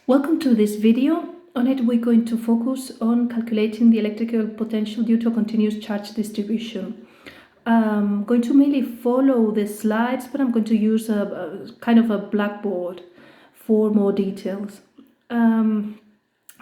Welcome to this video. On it we're going to focus on calculating the electrical potential due to a continuous charge distribution. I'm going to mainly follow the slides, but I'm going to use a kind of a blackboard for more details. I'm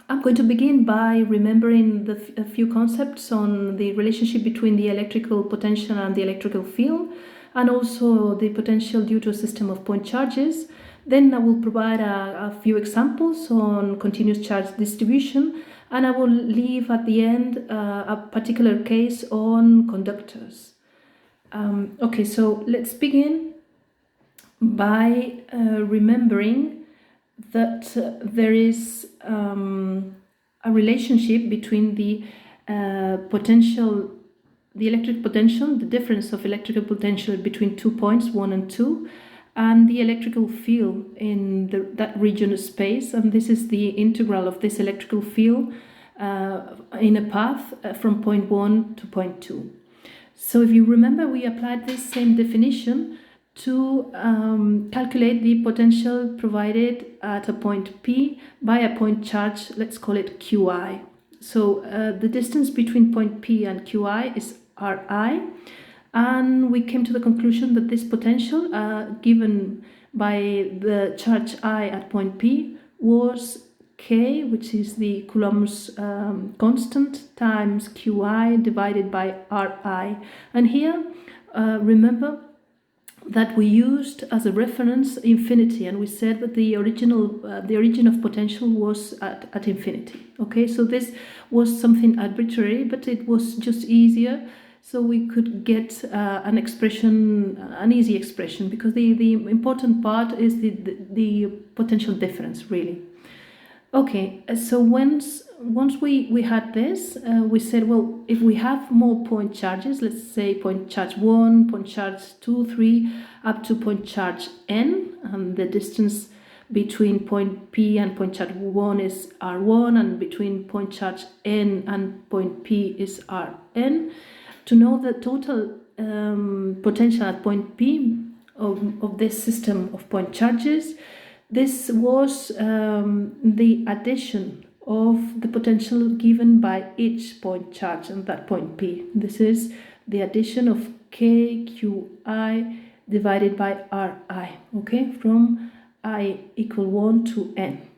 going to begin by remembering a few concepts on the relationship between the electrical potential and the electrical field, and also the potential due to a system of point charges. Then I will provide a few examples on continuous charge distribution, and I will leave at the end a particular case on conductors. Okay, so let's begin by remembering that there is a relationship between the potential, the electric potential, the difference of electrical potential between 2 points, 1 and 2, and the electrical field in that region of space. And this is the integral of this electrical field in a path from point 1 to point 2. So if you remember, we applied this same definition to calculate the potential provided at a point P by a point charge, let's call it Qi. So the distance between point P and Qi is Ri, and we came to the conclusion that this potential given by the charge I at point P was K, which is the Coulomb's constant, times Qi divided by Ri. And here, remember that we used as a reference infinity, and we said that the origin of potential was at infinity. Okay, so this was something arbitrary, but it was just easier, so we could get an expression, an easy expression, because the important part is the potential difference, really. Okay, so once we had this, we said, well, if we have more point charges, let's say point charge 1, point charge 2, 3, up to point charge n, and the distance between point P and point charge 1 is R1, and between point charge n and point P is Rn. To know the total potential at point P of this system of point charges, this was the addition of the potential given by each point charge at that point P. This is the addition of KQi divided by Ri, okay, from I equal 1 to n.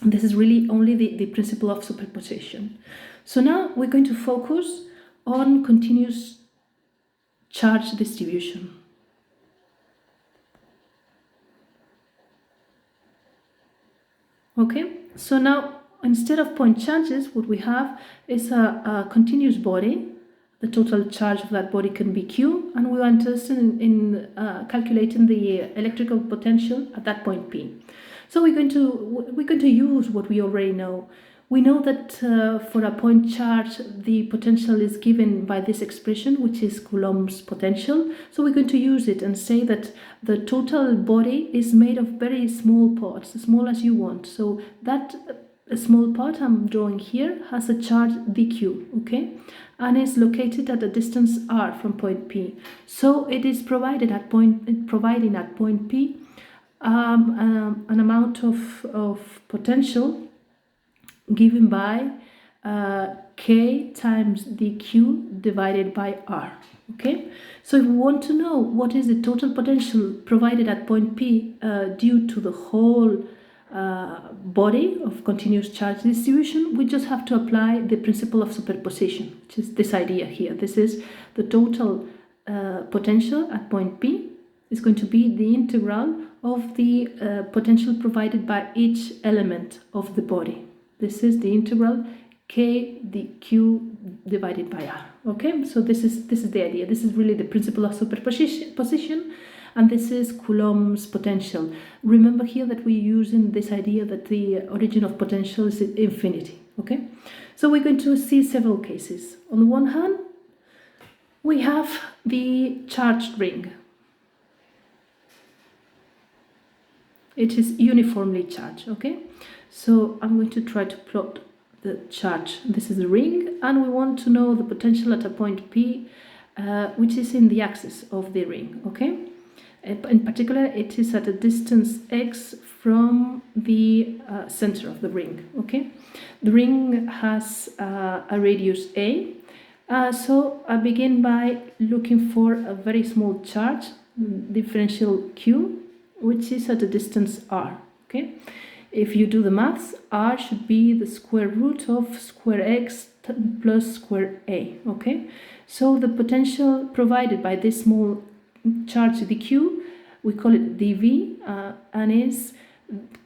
And this is really only the principle of superposition. So now we're going to focus on continuous charge distribution. Okay, so now instead of point charges, what we have is a continuous body. The total charge of that body can be Q, and we are interested in calculating the electrical potential at that point P. So we're going to use what we already know. We know that for a point charge, the potential is given by this expression, which is Coulomb's potential. So we're going to use it and say that the total body is made of very small parts, as small as you want. So that small part I'm drawing here has a charge dq, okay, and is located at a distance r from point P. So it is providing at point P an amount of potential given by K times dq divided by R. Okay, so if we want to know what is the total potential provided at point P due to the whole body of continuous charge distribution, we just have to apply the principle of superposition, which is this idea here. This is the total potential at point P is going to be the integral of the potential provided by each element of the body. This is the integral K dq divided by R. Okay, so this is the idea. This is really the principle of superposition, and this is Coulomb's potential. Remember here that we're using this idea that the origin of potential is infinity. Okay, so we're going to see several cases. On the one hand, we have the charged ring. It is uniformly charged. Okay, so I'm going to try to plot the charge. This is the ring, and we want to know the potential at a point P, which is in the axis of the ring. Okay, in particular, it is at a distance x from the center of the ring. Okay, the ring has a radius a, so I begin by looking for a very small charge, differential q, which is at a distance r. Okay, if you do the maths, r should be the square root of square x plus square a. Okay, so the potential provided by this small charge dq, we call it dv, and is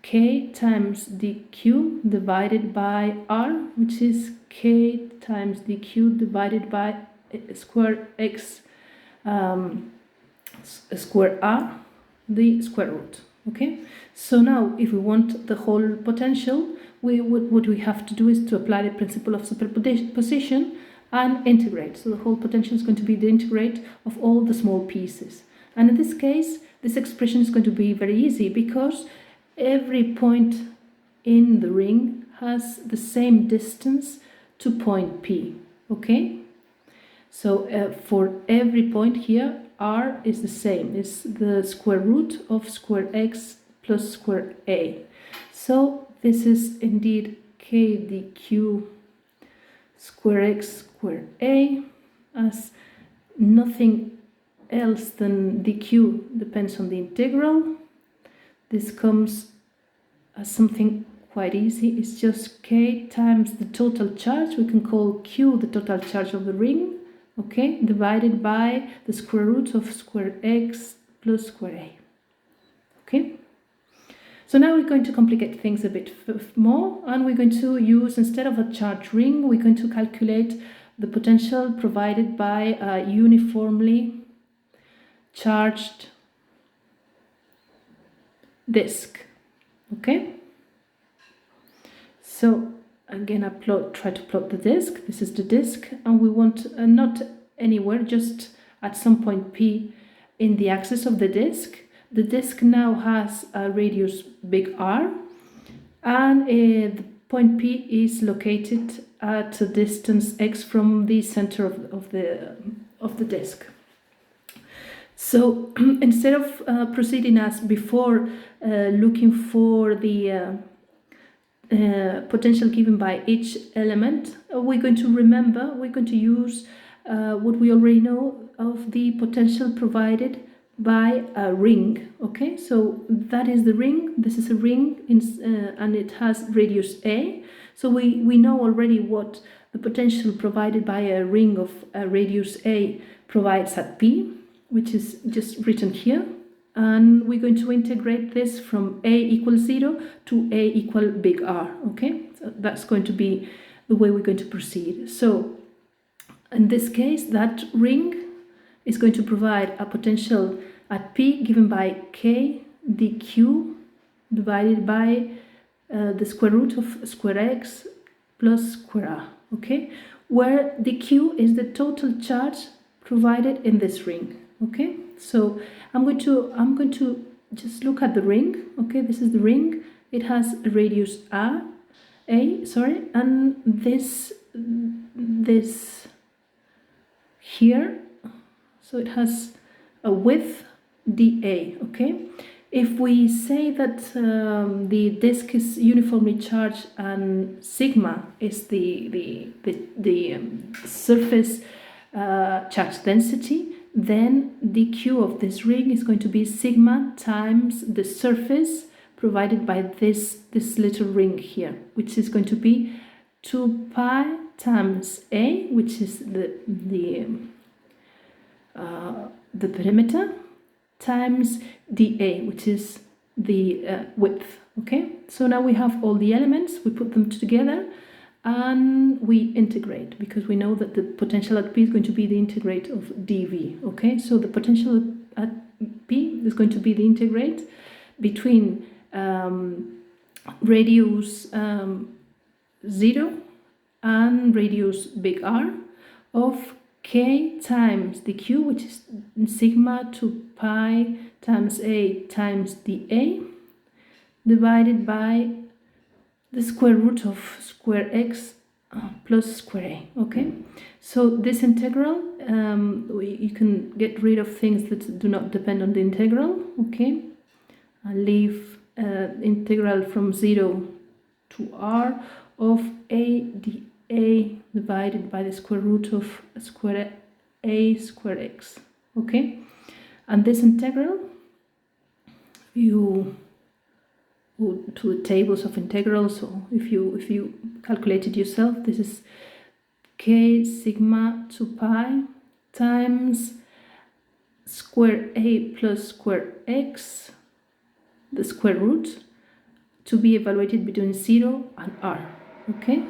k times dq divided by r, which is k times dq divided by square x square r, the square root. Okay, so now if we want the whole potential, what we have to do is to apply the principle of superposition and integrate. So the whole potential is going to be the integrate of all the small pieces. And in this case, this expression is going to be very easy because every point in the ring has the same distance to point P. Okay, so for every point here, r is the same. It's the square root of square x plus square a. So this is indeed k dq square x square a, as nothing else than dq depends on the integral. This comes as something quite easy. It's just k times the total charge. We can call q the total charge of the ring. Okay, divided by the square root of square x plus square a. Okay, so now we're going to complicate things a bit more, and we're going to use, instead of a charged ring, we're going to calculate the potential provided by a uniformly charged disk. Okay, so again, I try to plot the disk. This is the disk, and we want not anywhere, just at some point P in the axis of the disk. The disk now has a radius big R, and the point P is located at a distance x from the center of the disk. So instead of proceeding as before, looking for the potential given by each element, we're going to use what we already know of the potential provided by a ring. Okay, so that is the ring. This is a ring and it has radius a. So we know already what the potential provided by a ring of radius a provides at P, which is just written here. And we're going to integrate this from a equals 0 to a equal big R. Okay, so that's going to be the way we're going to proceed. So in this case, that ring is going to provide a potential at P given by k dq divided by the square root of square x plus square r. Okay, where dq is the total charge provided in this ring. Okay, so I'm going to just look at the ring. Okay, this is the ring. It has a radius and this here, so it has a width dA. Okay, if we say that the disk is uniformly charged and sigma is the surface charge density, then dq of this ring is going to be sigma times the surface provided by this little ring here, which is going to be 2 pi times a, which is the perimeter, times dA, which is the width. Okay, so now we have all the elements, we put them together and we integrate, because we know that the potential at P is going to be the integrate of dV. Okay, so the potential at P is going to be the integrate between radius 0 and radius big R of k times dq, which is sigma 2 pi times a times dA, divided by the square root of square x plus square a. Okay, so this integral, you can get rid of things that do not depend on the integral. Okay, I'll leave integral from 0 to r of a dA divided by the square root of square a square x. Okay, and this integral, you go to the tables of integrals, or if you calculate it yourself, this is k sigma 2 pi times square a plus square x, the square root, to be evaluated between 0 and r. Okay,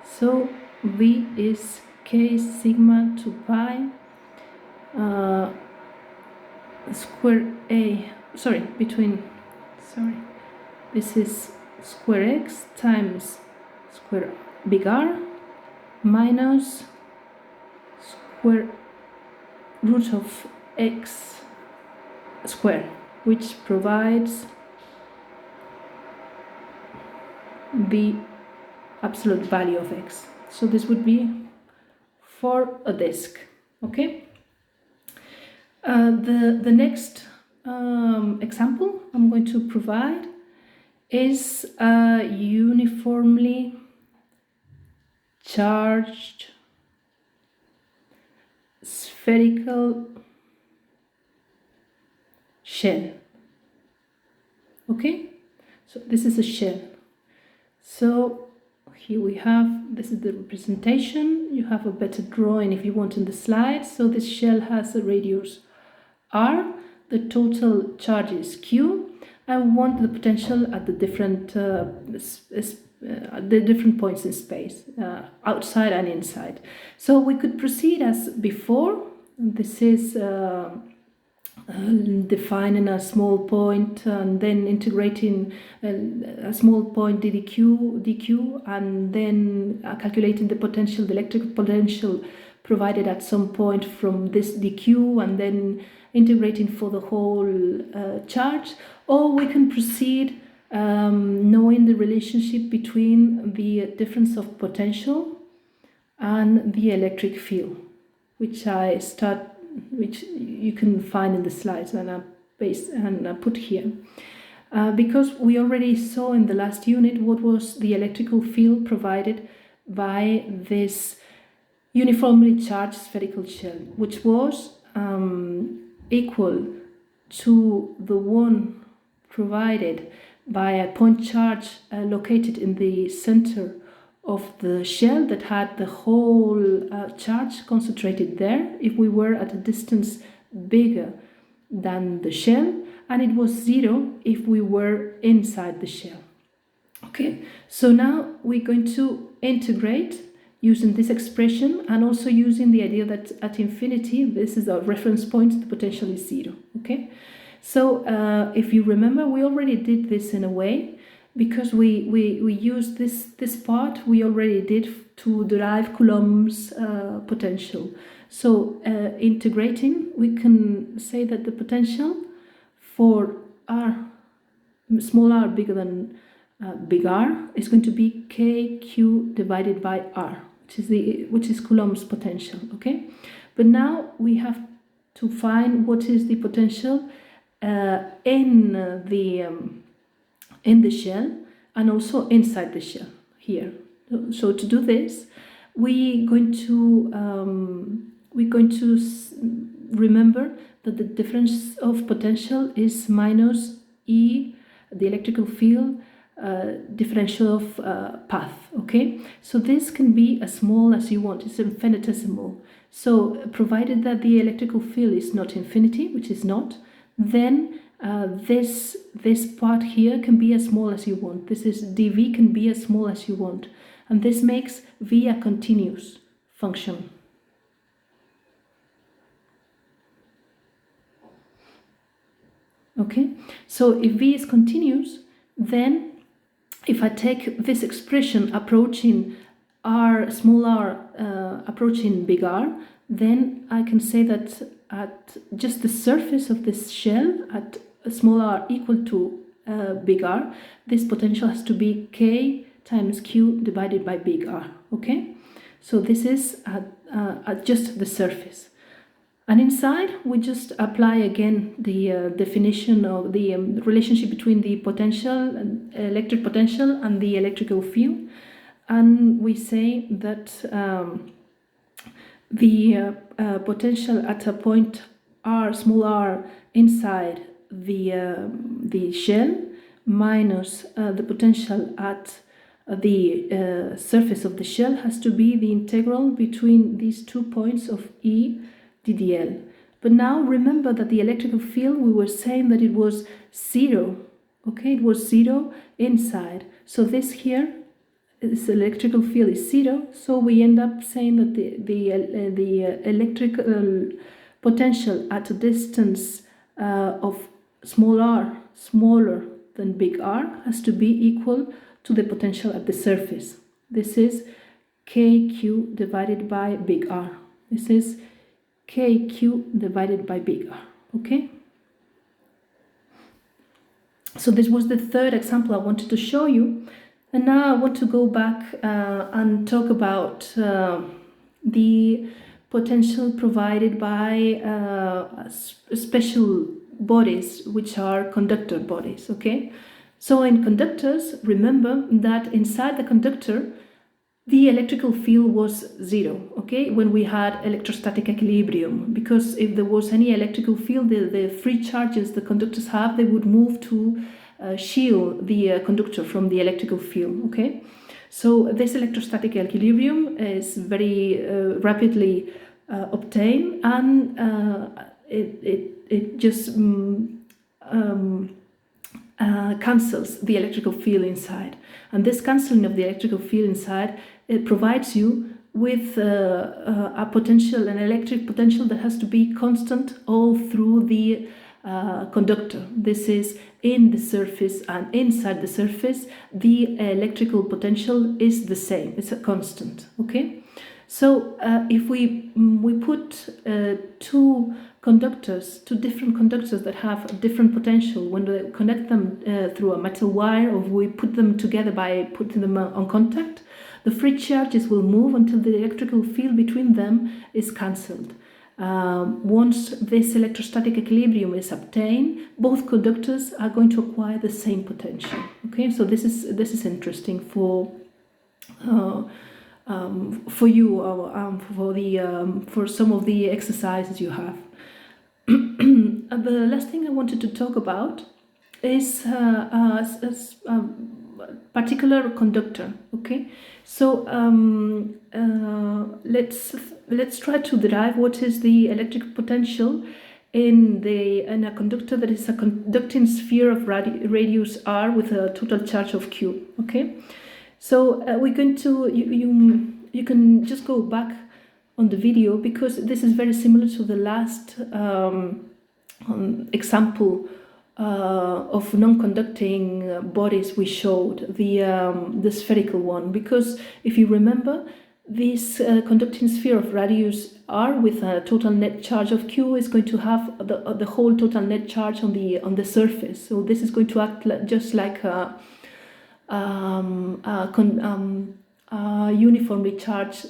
so v is k sigma 2 pi square a, this is square x times square big R minus square root of x square, which provides the absolute value of x. So this would be for a disk. Okay. The next example I'm going to provide is a uniformly charged spherical shell. Okay, so this is a shell. So here we have, this is the representation. You have a better drawing if you want in the slides. So this shell has a radius r, the total charge is q. I want the potential at the different points in space, outside and inside. So we could proceed as before. This is defining a small point and then integrating a small point dq, and then calculating the potential, the electric potential provided at some point from this dq, and then integrating for the whole charge. Or we can proceed knowing the relationship between the difference of potential and the electric field, which you can find in the slides, and I put here. Because we already saw in the last unit what was the electrical field provided by this uniformly charged spherical shell, which was equal to the one provided by a point charge located in the center of the shell that had the whole charge concentrated there if we were at a distance bigger than the shell, and it was 0 if we were inside the shell. Okay, so now we're going to integrate using this expression, and also using the idea that at infinity, this is our reference point, the potential is 0. Okay, so if you remember, we already did this in a way, because we used this part we already did to derive Coulomb's potential. So integrating, we can say that the potential for r, small r bigger than big R, is going to be kq divided by r, which is Coulomb's potential. Okay, but now we have to find what is the potential in the shell and also inside the shell here. So to do this, we're going to remember that the difference of potential is minus E, the electrical field, differential of path. Okay, so this can be as small as you want, it's infinitesimal. So provided that the electrical field is not infinity, which is not, then this part here can be as small as you want. This is dv can be as small as you want, and this makes v a continuous function. Okay, so if v is continuous, then if I take this expression approaching r, small r, approaching big R, then I can say that at just the surface of this shell, at small r equal to big R, this potential has to be k times q divided by big R. Okay, so this is at just the surface. And inside, we just apply again the definition of the relationship between the potential, electric potential, and the electrical field. And we say that the potential at a point r, small r, inside the shell minus the potential at the surface of the shell has to be the integral between these 2 points of E ddl. But now remember that the electrical field, we were saying that it was 0. Okay, it was 0 inside. So this here, this electrical field is 0. So we end up saying that the electrical potential at a distance of small r, smaller than big R, has to be equal to the potential at the surface. This is kq divided by big R. This is kq divided by big R. Okay? So this was the third example I wanted to show you. And now I want to go back and talk about the potential provided by special bodies, which are conductor bodies. Okay? So in conductors, remember that inside the conductor, the electrical field was 0, okay, when we had electrostatic equilibrium, because if there was any electrical field, the free charges the conductors have, they would move to shield the conductor from the electrical field, okay. So this electrostatic equilibrium is very rapidly obtained, and it just cancels the electrical field inside. And this cancelling of the electrical field inside, it provides you with a potential, an electric potential that has to be constant all through the conductor. This is in the surface, and inside the surface, the electrical potential is the same. It's a constant, okay? So if we put two different conductors that have different potential, when we connect them through a metal wire, or we put them together by putting them on contact, the free charges will move until the electrical field between them is cancelled. Once this electrostatic equilibrium is obtained, both conductors are going to acquire the same potential. Okay, so this is interesting for you, for some of the exercises you have. The last thing I wanted to talk about is a particular conductor. Okay, so let's try to derive what is the electric potential in a conductor that is a conducting sphere of radius r with a total charge of q. Okay, so we're going to you can just go back on the video, because this is very similar to the last example of non-conducting bodies we showed, the spherical one, because if you remember, this conducting sphere of radius r with a total net charge of q is going to have the whole total net charge on the surface. So this is going to act just like a uniformly charged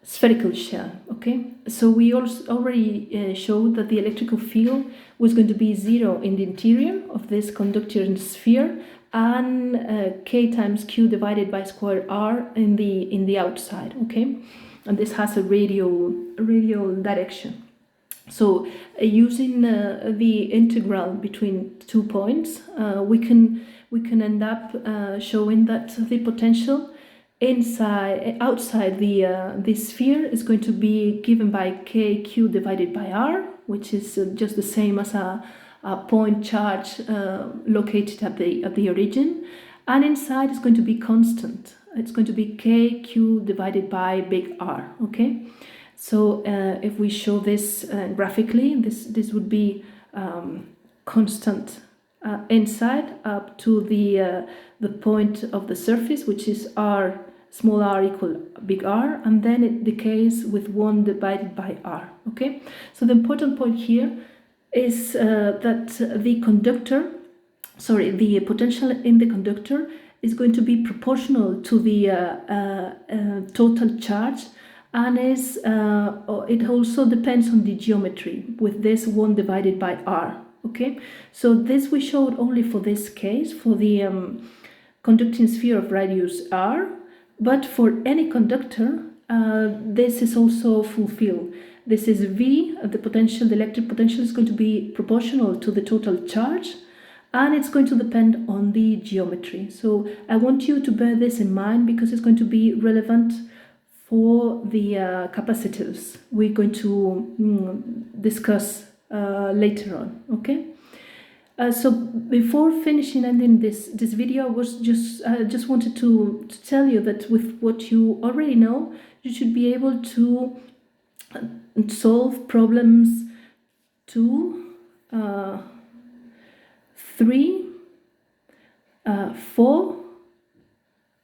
spherical shell. Okay, so we also already showed that the electrical field was going to be 0 in the interior of this conducting sphere, and k times q divided by square r in the outside. Okay, and this has a radial direction. So using the integral between 2 points, we can end up showing that the potential outside the sphere is going to be given by kq divided by r, which is just the same as a point charge located at the origin, and inside is going to be constant. It's going to be kq divided by big R. Okay, so if we show this graphically, this would be constant inside up to the point of the surface, which is r, small r equal big R, and then it decays with 1 divided by r. Okay, so the important point here is that the potential in the conductor is going to be proportional to the total charge and it also depends on the geometry with this 1 divided by r. Okay, so this we showed only for this case, for the conducting sphere of radius r, but for any conductor this is also fulfilled. This is V, the potential, the electric potential is going to be proportional to the total charge, and it's going to depend on the geometry. So I want you to bear this in mind because it's going to be relevant for the capacitors we're going to discuss later on. Okay. So before ending this video, I just wanted to tell you that with what you already know, you should be able to solve problems 2, 3, 4,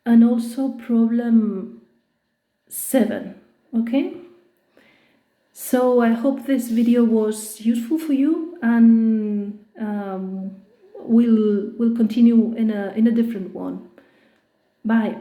and also problem 7. Okay. So I hope this video was useful for you, and we'll continue in a different one. Bye.